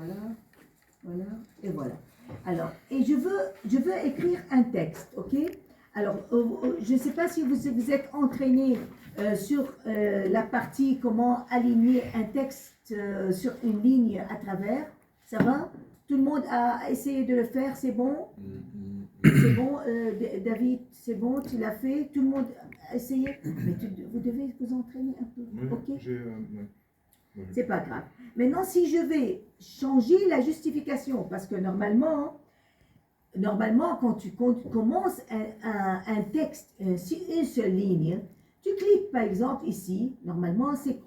voilà, voilà, et voilà. Alors, et je veux écrire un texte, ok? Alors, je ne sais pas si vous êtes entraîné sur la partie comment aligner un texte sur une ligne à travers. Ça va? Tout le monde a essayé de le faire, c'est bon? C'est bon, David, c'est bon, tu l'as fait? Tout le monde a essayé? Mais vous devez vous entraîner un peu, ok? C'est pas grave. Maintenant, si je vais changer la justification, parce que normalement, quand tu commences un texte sur une seule ligne, tu cliques par exemple ici, normalement, c'est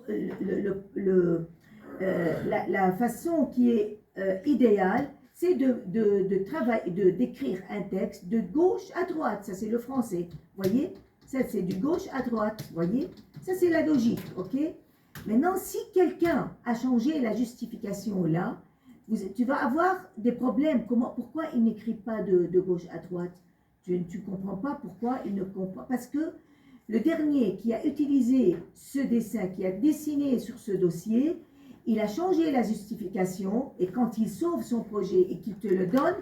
la façon qui est idéale, c'est d'écrire un texte de gauche à droite. Ça, c'est le français. Voyez? Ça, c'est du gauche à droite. Voyez? Ça, c'est la logique. OK? Maintenant, si quelqu'un a changé la justification là, tu vas avoir des problèmes. Pourquoi il n'écrit pas de gauche à droite? Tu ne comprends pas pourquoi il ne comprend pas. Parce que le dernier qui a utilisé ce dessin, qui a dessiné sur ce dossier, il a changé la justification et quand il sauve son projet et qu'il te le donne,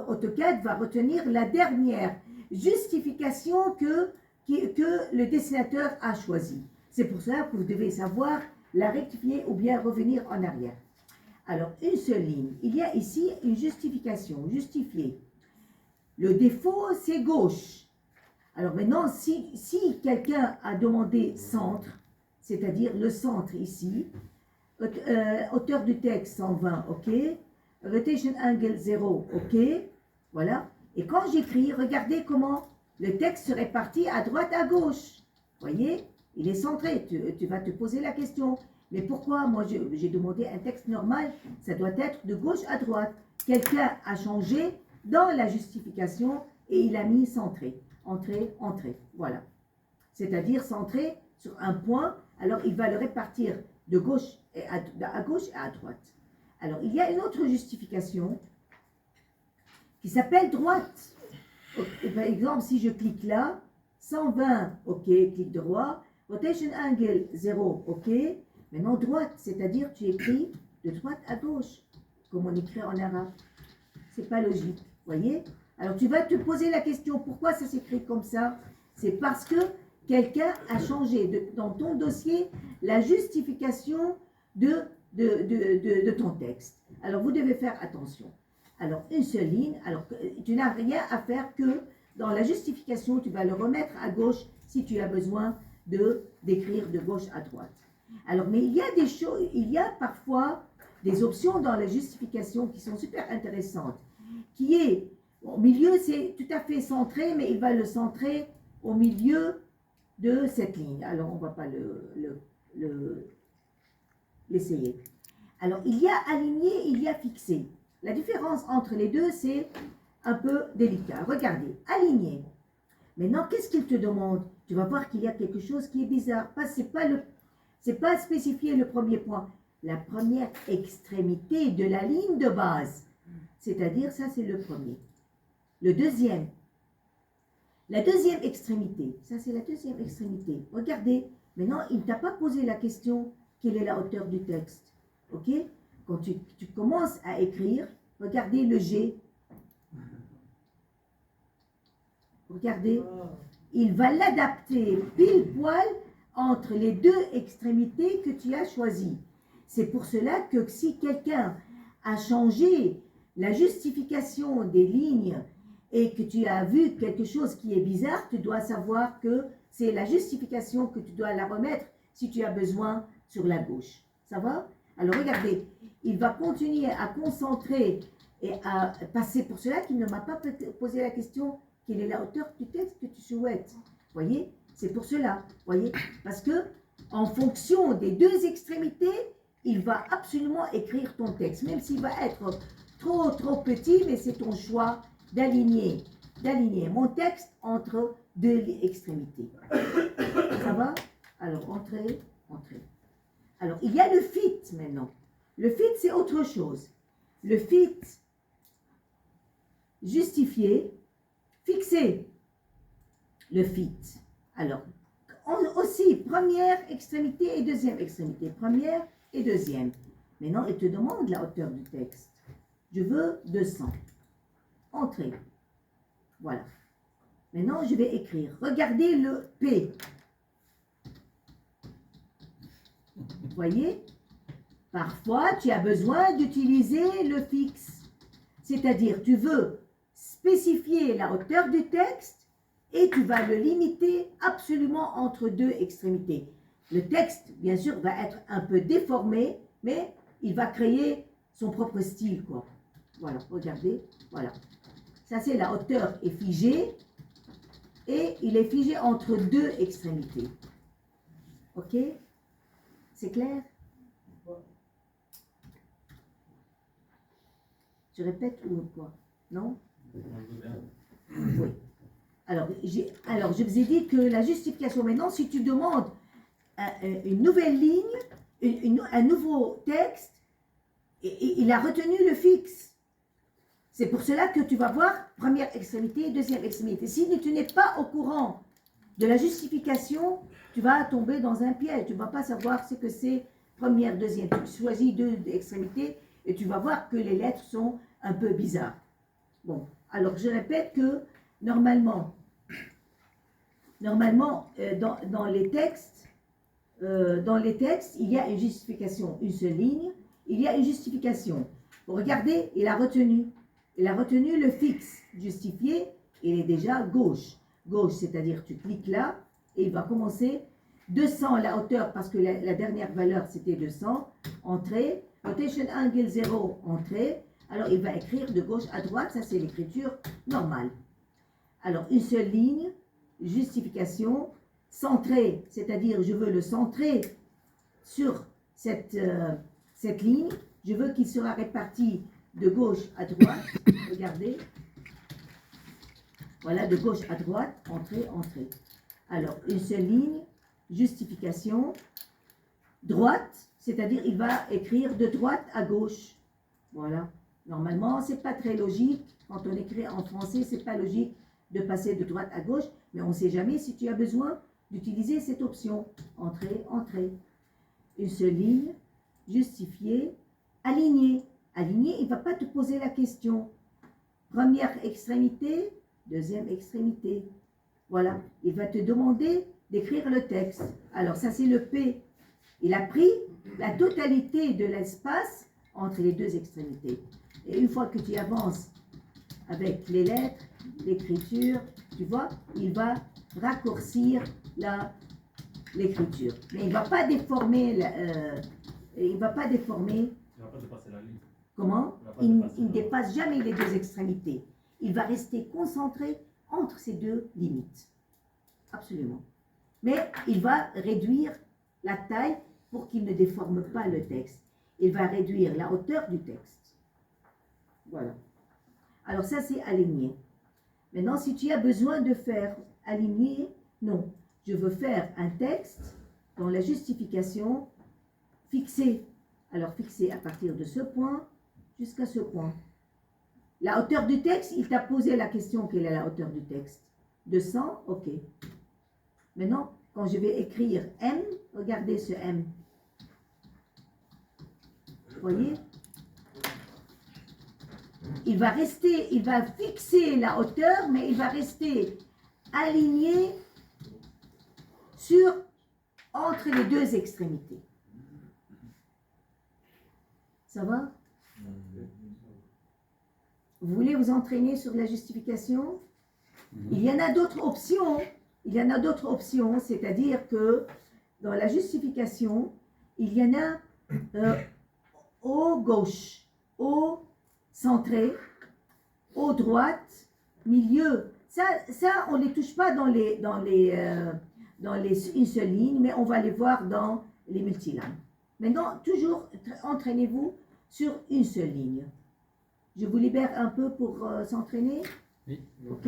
AutoCAD va retenir la dernière justification que le dessinateur a choisie. C'est pour cela que vous devez savoir la rectifier ou bien revenir en arrière. Alors, une seule ligne. Il y a ici une justification, justifier. Le défaut, c'est gauche. Alors maintenant, si quelqu'un a demandé centre, c'est-à-dire le centre ici, hauteur du texte 120, ok, rotation angle 0, ok, voilà. Et quand j'écris, regardez comment le texte se répartit à droite, à gauche. Voyez, il est centré. Tu vas te poser la question. Mais pourquoi moi j'ai demandé un texte normal, ça doit être de gauche à droite. Quelqu'un a changé dans la justification et il a mis centré. Entrée, entrée. Voilà. C'est-à-dire centré sur un point, alors il va le répartir de gauche et à gauche et à droite. Alors il y a une autre justification qui s'appelle droite. Par exemple, si je clique là, 120, ok, clic droit, rotation angle 0, ok. Maintenant droite, c'est-à-dire tu écris de droite à gauche, comme on écrit en arabe. C'est pas logique, voyez? Alors tu vas te poser la question, pourquoi ça s'écrit comme ça? C'est parce que quelqu'un a changé dans ton dossier la justification de ton texte. Alors vous devez faire attention. Alors une seule ligne, alors tu n'as rien à faire que dans la justification, tu vas le remettre à gauche si tu as besoin d'écrire de gauche à droite. Alors, mais il y a des choses, il y a parfois des options dans la justification qui sont super intéressantes, qui est, au milieu, c'est tout à fait centré, mais il va le centrer au milieu de cette ligne. Alors, on ne va pas l'essayer. Alors, il y a aligné, il y a fixé. La différence entre les deux, c'est un peu délicat. Regardez, aligné. Maintenant, qu'est-ce qu'il te demande? Tu vas voir qu'il y a quelque chose qui est bizarre. C'est pas spécifié le premier point. La première extrémité de la ligne de base. C'est-à-dire, ça c'est le premier. Le deuxième. La deuxième extrémité. Ça c'est la deuxième extrémité. Regardez. Maintenant, il ne t'a pas posé la question quelle est la hauteur du texte. Ok? Quand tu commences à écrire, regardez le G. Regardez. Il va l'adapter pile poil entre les deux extrémités que tu as choisies. C'est pour cela que si quelqu'un a changé la justification des lignes et que tu as vu quelque chose qui est bizarre, tu dois savoir que c'est la justification que tu dois la remettre si tu as besoin sur la gauche. Ça va? Alors regardez, il va continuer à concentrer et à passer pour cela qu'il ne m'a pas posé la question quelle est la hauteur du texte que tu souhaites. Voyez? C'est pour cela. Voyez? Parce que en fonction des deux extrémités, il va absolument écrire ton texte, même s'il va être trop petit, mais c'est ton choix d'aligner mon texte entre deux extrémités. Ça va? Alors, entrée. Alors, il y a le fit maintenant. Le fit, c'est autre chose. Le fit, justifié, fixé. Le fit. Alors, aussi, première extrémité et deuxième extrémité. Première et deuxième. Maintenant, il te demande la hauteur du texte. Je veux 200. Entrée. Voilà. Maintenant, je vais écrire. Regardez le P. Vous voyez? Parfois, tu as besoin d'utiliser le fixe. C'est-à-dire, tu veux spécifier la hauteur du texte et tu vas le limiter absolument entre deux extrémités. Le texte, bien sûr, va être un peu déformé, mais il va créer son propre style, quoi. Voilà, regardez, voilà. Ça, c'est la hauteur est figée et il est figé entre deux extrémités. Ok? C'est clair? Je répète ou quoi? Non? Oui. Alors, je vous ai dit que la justification, maintenant, si tu demandes une nouvelle ligne, un nouveau texte, il a retenu le fixe. C'est pour cela que tu vas voir première extrémité, deuxième extrémité. Si tu n'es pas au courant de la justification, tu vas tomber dans un piège. Tu ne vas pas savoir ce que c'est première, deuxième. Tu choisis deux extrémités et tu vas voir que les lettres sont un peu bizarres. Bon, alors je répète que normalement dans les textes, il y a une justification, une seule ligne, il y a une justification. Regardez, il a retenu le fixe justifié, il est déjà gauche. Gauche, c'est-à-dire tu cliques là et il va commencer 200 la hauteur parce que la dernière valeur c'était 200, entrée, rotation angle 0, entrée. Alors il va écrire de gauche à droite, ça c'est l'écriture normale. Alors une seule ligne, justification, centré, c'est-à-dire je veux le centrer sur cette ligne, je veux qu'il sera réparti de gauche à droite, regardez, voilà, de gauche à droite, entrée, entrée. Alors une seule ligne, justification, droite, c'est-à-dire il va écrire de droite à gauche, voilà. Normalement, c'est pas très logique, quand on écrit en français, c'est pas logique de passer de droite à gauche, mais on ne sait jamais si tu as besoin d'utiliser cette option. Entrée, entrée. Une seule ligne, justifier, aligner. Aligner, il ne va pas te poser la question. Première extrémité, deuxième extrémité. Voilà, il va te demander d'écrire le texte. Alors ça c'est le P. Il a pris la totalité de l'espace entre les deux extrémités. Et une fois que tu avances avec les lettres, l'écriture, tu vois, il va raccourcir l'écriture. Mais il ne va pas déformer, il va pas dépasser la ligne. Comment? Il ne dépasse jamais les deux extrémités. Il va rester concentré entre ces deux limites. Absolument. Mais il va réduire la taille pour qu'il ne déforme pas le texte. Il va réduire la hauteur du texte. Voilà. Alors ça, c'est aligné. Maintenant, si tu as besoin de faire aligner, non. Je veux faire un texte dans la justification fixé. Alors, fixé à partir de ce point jusqu'à ce point. La hauteur du texte, il t'a posé la question, quelle est la hauteur du texte? 200, ok. Maintenant, quand je vais écrire M, regardez ce M. Vous voyez? Il va fixer la hauteur, mais il va rester aligné entre les deux extrémités. Ça va? Vous voulez vous entraîner sur la justification? Il y en a d'autres options. C'est-à-dire que dans la justification, il y en a au gauche, au centré, au droite, milieu. Ça on ne les touche pas dans une seule ligne, mais on va les voir dans les multilignes. Maintenant, toujours entraînez-vous sur une seule ligne. Je vous libère un peu pour s'entraîner. Oui. Ok.